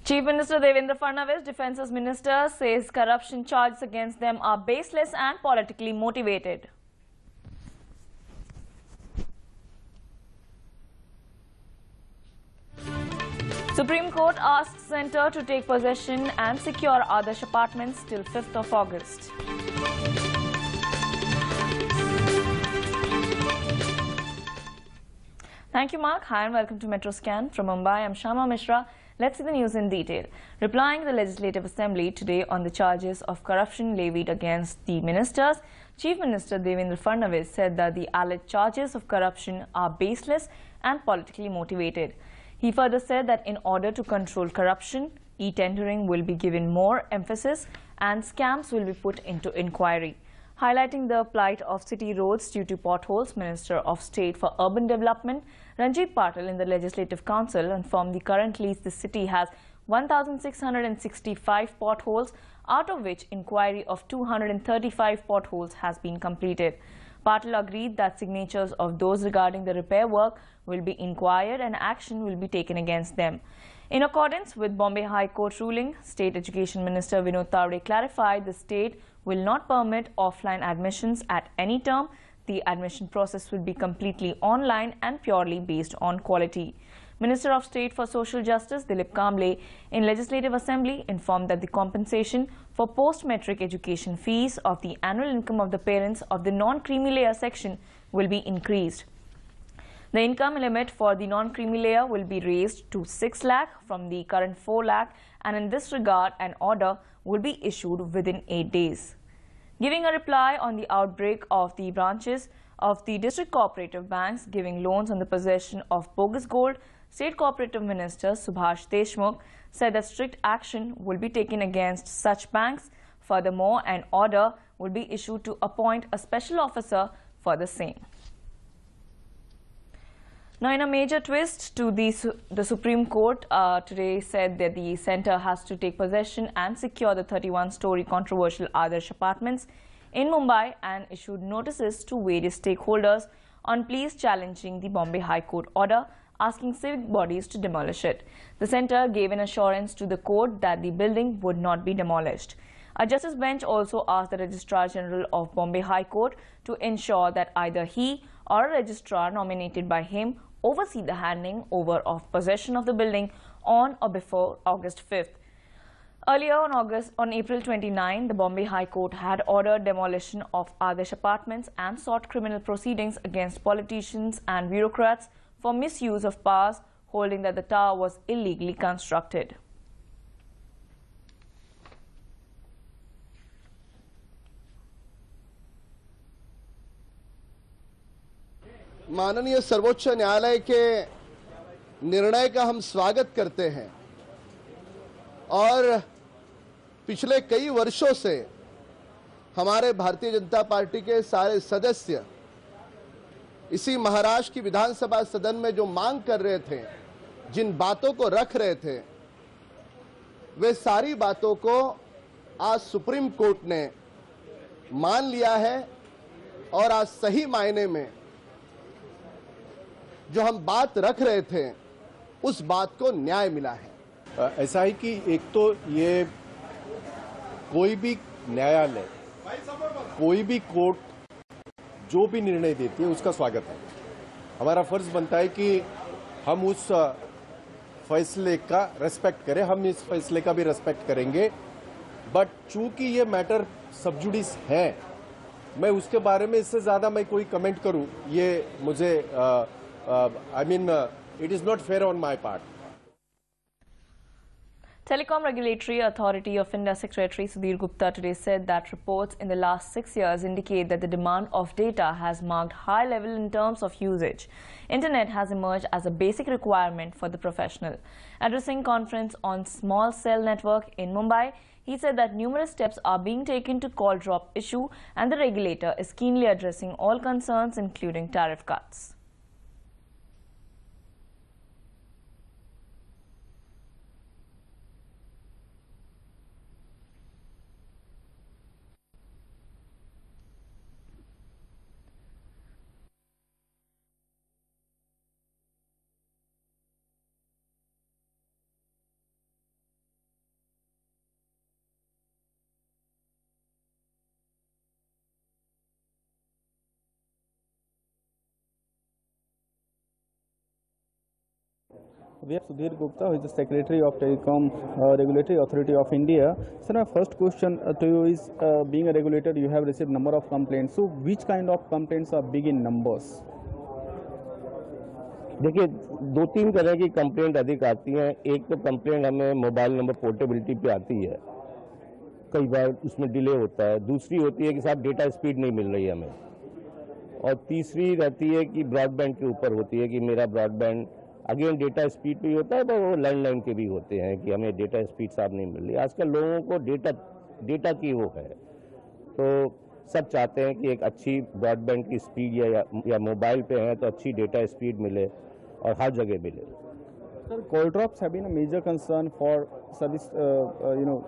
Chief Minister Devendra Fadanvis, Defence's Minister, says corruption charges against them are baseless and politically motivated. Supreme Court asks Centre to take possession and secure Adarsh Apartments till 5th of August. Thank you, Mark. Hi and welcome to MetroScan. From Mumbai, I'm Shama Mishra. Let's see the news in detail. Replying to the Legislative Assembly today on the charges of corruption levied against the ministers, Chief Minister Devendra Fadanvis said that the alleged charges of corruption are baseless and politically motivated. He further said that in order to control corruption, e-tendering will be given more emphasis and scams will be put into inquiry. Highlighting the plight of city roads due to potholes, Minister of State for Urban Development Ranjit Patil in the Legislative Council informed that currently the city has 1,665 potholes, out of which inquiry of 235 potholes has been completed. Patil agreed that signatures of those regarding the repair work will be inquired and action will be taken against them. In accordance with Bombay High Court ruling, State Education Minister Vinod Tawde clarified the state will not permit offline admissions at any term. The admission process will be completely online and purely based on quality. Minister of State for Social Justice Dilip Kamble in Legislative Assembly informed that the compensation for post-metric education fees of the annual income of the parents of the non-creamy layer section will be increased. The income limit for the non-creamy layer will be raised to 6 lakh from the current 4 lakh, and in this regard an order will be issued within 8 days. Giving a reply on the outbreak of the branches of the district cooperative banks giving loans on the possession of bogus gold, State Cooperative Minister Subhash Deshmukh said that strict action will be taken against such banks. Furthermore, an order will be issued to appoint a special officer for the same. Now, in a major twist, the Supreme Court today said that the centre has to take possession and secure the 31-story controversial Adarsh Apartments in Mumbai and issued notices to various stakeholders on pleas challenging the Bombay High Court order, asking civic bodies to demolish it. The centre gave an assurance to the court that the building would not be demolished. A justice bench also asked the Registrar General of Bombay High Court to ensure that either he or a registrar nominated by him oversee the handing over of possession of the building on or before August 5th. Earlier on April 29, the Bombay High Court had ordered demolition of Adarsh Apartments and sought criminal proceedings against politicians and bureaucrats for misuse of powers, holding that the tower was illegally constructed. माननीय सर्वोच्च न्यायालय के निर्णय का हम स्वागत करते हैं और पिछले कई वर्षों से हमारे भारतीय जनता पार्टी के सारे सदस्य इसी महाराष्ट्र की विधानसभा सदन में जो मांग कर रहे थे, जिन बातों को रख रहे थे, वे सारी बातों को आज सुप्रीम कोर्ट ने मान लिया है और आज सही मायने में जो हम बात रख रहे थे उस बात को न्याय मिला है। ऐसा है कि एक तो ये कोई भी न्यायालय, कोई भी कोर्ट जो भी निर्णय देती है उसका स्वागत है। हमारा फर्ज बनता है कि हम उस फैसले का रेस्पेक्ट करें, हम इस फैसले का भी रेस्पेक्ट करेंगे। बट चूंकि ये मैटर सब जुडिस है, मैं उसके बारे में इससे ज्यादा मैं कोई कमेंट करूं, ये मुझे it is not fair on my part. Telecom Regulatory Authority of India Secretary Sudhir Gupta today said that reports in the last 6 years indicate that the demand of data has marked high level in terms of usage. Internet has emerged as a basic requirement for the professional. Addressing conference on small cell network in Mumbai, he said that numerous steps are being taken to call drop issue and the regulator is keenly addressing all concerns including tariff cuts. We have Sudhir Gupta, who is the Secretary of Telecom Regulatory Authority of India. So my first question to you is, being a regulator, you have received number of complaints. So which kind of complaints are big in numbers? देखिए, दो तीन तरह की complaint अधिक आती हैं। एक तो कंप्लेंट हमें मोबाइल नंबर पोर्टेबिलिटी पे आती है, कई बार उसमें डिले होता है। दूसरी होती है कि साहब डेटा स्पीड नहीं मिल रही हमें, और तीसरी रहती है कि ब्रॉडबैंड के ऊपर होती है कि मेरा ब्रॉडबैंड अगेन डेटा स्पीड पे ही होता है, पर वो लैंडलाइन के भी होते हैं कि हमें डेटा स्पीड साफ नहीं मिल रही। आजकल लोगों को डेटा की वो है, तो सब चाहते हैं कि एक अच्छी ब्रॉडबैंड की स्पीड या मोबाइल पे है तो अच्छी डेटा स्पीड मिले और हर जगह मिले। Sir, call drops have been a major concern for service,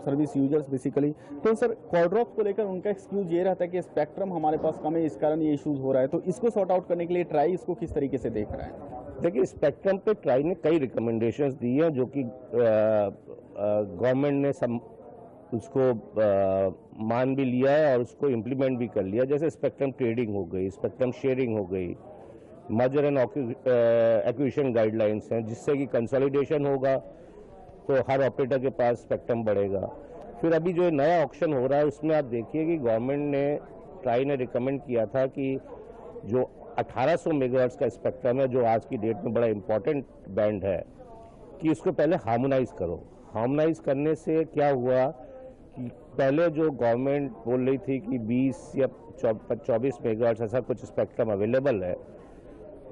service users basically. तो सर कॉल ड्रॉप्स को लेकर उनका एक्सक्यूज ये रहता है कि स्पेक्ट्रम हमारे पास कम है, इस कारण ये इश्यूज हो रहा है। तो इसको सॉर्ट आउट करने के लिए ट्राई इसको किस तरीके से देख रहा है? देखिए, स्पेक्ट्रम पे ट्राई ने कई रिकमेंडेशंस दी हैं जो कि गवर्नमेंट ने उसको मान भी लिया है और उसको इम्प्लीमेंट भी कर लिया। जैसे स्पेक्ट्रम ट्रेडिंग हो गई, स्पेक्ट्रम शेयरिंग हो गई, मर्जर एंड एक्विजिशन गाइडलाइंस हैं, जिससे कि कंसोलिडेशन होगा तो हर ऑपरेटर के पास स्पेक्ट्रम बढ़ेगा। फिर अभी जो नया ऑक्शन हो रहा है उसमें आप देखिए कि गवर्नमेंट ने, ट्राई ने रिकमेंड किया था कि जो 1800 मेगाहर्ट्ज का स्पेक्ट्रम है, जो आज की डेट में बड़ा इंपॉर्टेंट बैंड है, कि उसको पहले हार्मोनाइज करो। हार्मोनाइज करने से क्या हुआ कि पहले जो गवर्नमेंट बोल रही थी कि 20 या 24 मेगाहर्ट्ज ऐसा कुछ स्पेक्ट्रम अवेलेबल है,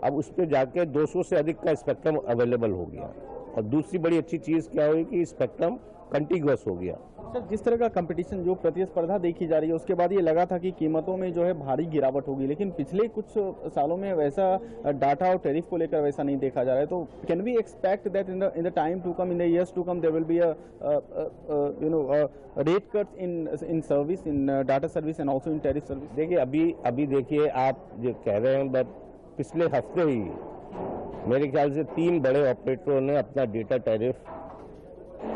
अब उस पर जाके 200 से अधिक का स्पेक्ट्रम अवेलेबल हो गया। और दूसरी बड़ी अच्छी चीज़ क्या हुई कि स्पेक्ट्रम कंटिग्यूअस हो गया। सर, जिस तरह का कंपटीशन, जो प्रतिस्पर्धा देखी जा रही है, उसके बाद ये लगा था कि कीमतों में जो है भारी गिरावट होगी, लेकिन पिछले कुछ सालों में वैसा डाटा और टैरिफ को लेकर वैसा नहीं देखा जा रहा है। तो can we expect that in the time to come, in the years to come, there will be rate cuts in service, in data service and also in tariff service? देखिए, अभी देखिए, आप जो कह रहे हैं, बट पिछले हफ्ते ही मेरे ख्याल से 3 बड़े ऑपरेटरों ने अपना डेटा टैरिफ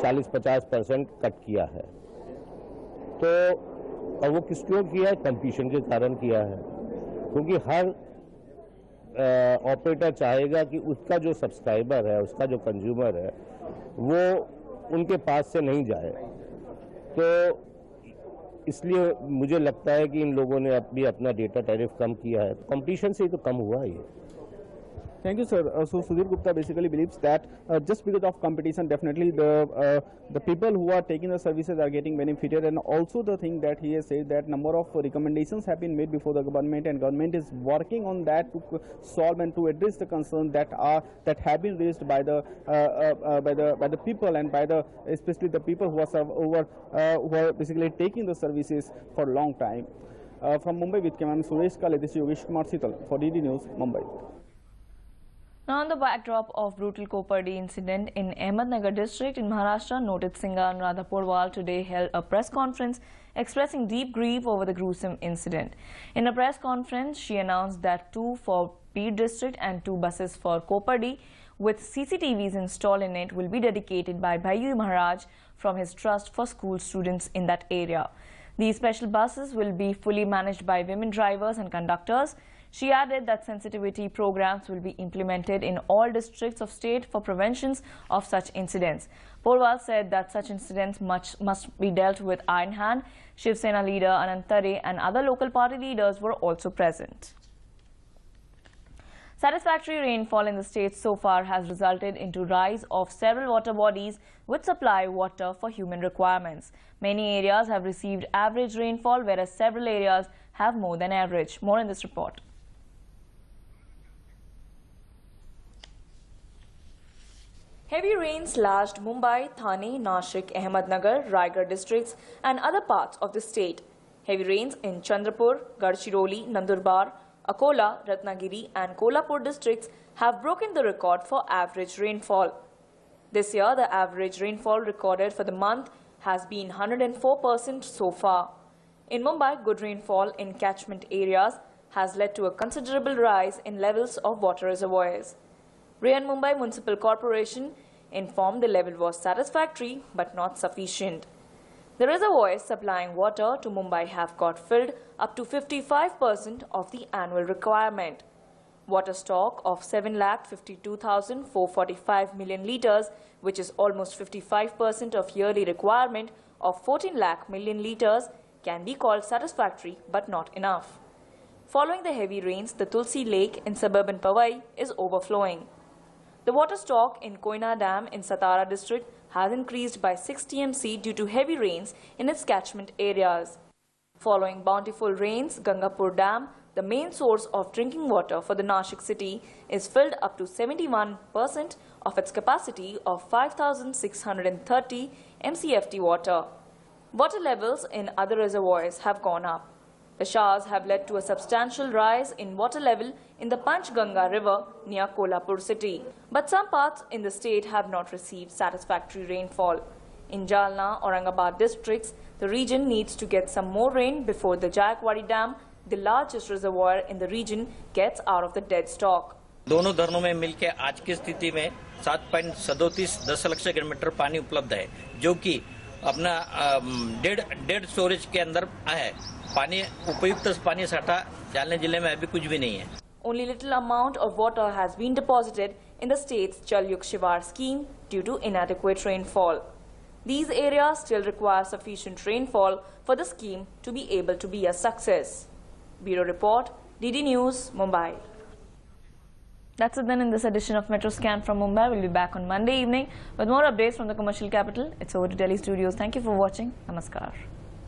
40-50% कट किया है। तो और वो क्यों किया है? कंपटीशन के कारण किया है, क्योंकि हर ऑपरेटर चाहेगा कि उसका जो सब्सक्राइबर है, उसका जो कंज्यूमर है, वो उनके पास से नहीं जाए। तो इसलिए मुझे लगता है कि इन लोगों ने भी अपना डेटा टैरिफ कम किया है। तो कंपटीशन से ही तो कम हुआ है ये। Thank you, sir. So Sudhir Gupta basically believes that just because of competition, definitely the people who are taking the services are getting benefited, and also the thing that he has said that number of recommendations have been made before the government, and government is working on that to solve and to address the concerns that have been raised by the people, and by the especially the people who are basically taking the services for a long time. From Mumbai with cameraman Suresh Kale, this is Yogesh Kumar Sital for DD News, Mumbai. Now, on the backdrop of brutal Kopardi incident in Ahmednagar district in Maharashtra, noted singer Anuradha Paudwal today held a press conference expressing deep grief over the gruesome incident. In a press conference, she announced that 2 for Peed district and 2 buses for Kopardi with CCTVs installed in it will be dedicated by Bhayu Maharaj from his trust for school students in that area. These special buses will be fully managed by women drivers and conductors. She added that sensitivity programs will be implemented in all districts of state for preventions of such incidents. Paudwal said that such incidents must be dealt with iron hand. Shiv Sena leader Anant Tare and other local party leaders were also present. Satisfactory rainfall in the state so far has resulted into rise of several water bodies which supply water for human requirements. Many areas have received average rainfall, whereas several areas have more than average. More in this report. Heavy rains lashed Mumbai, Thane, Nashik, Ahmednagar, Raigad districts and other parts of the state. Heavy rains in Chandrapur, Gadchiroli, Nandurbar, Akola, Ratnagiri and Kolhapur districts have broken the record for average rainfall. This year, the average rainfall recorded for the month has been 104% so far. In Mumbai, good rainfall in catchment areas has led to a considerable rise in levels of water reservoirs. Rayan Mumbai Municipal Corporation informed the level was satisfactory but not sufficient. The reservoirs supplying water to Mumbai have got filled up to 55% of the annual requirement. Water stock of 7,52,445 million litres, which is almost 55% of yearly requirement of 14 lakh million litres, can be called satisfactory but not enough. Following the heavy rains, the Tulsi Lake in suburban Powai is overflowing. The water stock in Koina Dam in Satara district has increased by 6 TMC due to heavy rains in its catchment areas. Following bountiful rains, Gangapur Dam, the main source of drinking water for the Nashik city, is filled up to 71% of its capacity of 5,630 MCFT water. Water levels in other reservoirs have gone up. The showers have led to a substantial rise in water level in the Panchganga river near Kolhapur city. But some parts in the state have not received satisfactory rainfall. In Jalna, Aurangabad districts, the region needs to get some more rain before the Jayakwadi Dam, the largest reservoir in the region, gets out of the dead stock. दोनों धरणों में मिलकर आज की स्थिति में 7.37 दशलक्ष घनमीटर पानी उपलब्ध है, जो कि अपना डेड स्टोरेज के अंदर है। पानी उपयुक्त पानी साठा जालने जिले में अभी कुछ भी नहीं है। Only little amount of water has been deposited in the state's Jalyuk Shivar scheme due to inadequate rainfall. These areas still require sufficient rainfall for the scheme to be able to be a success. Bureau Report, DD News, Mumbai. That's it then in this edition of MetroScan from Mumbai. We'll be back on Monday evening with more updates from the commercial capital. It's over to Delhi studios. Thank you for watching. Namaskar.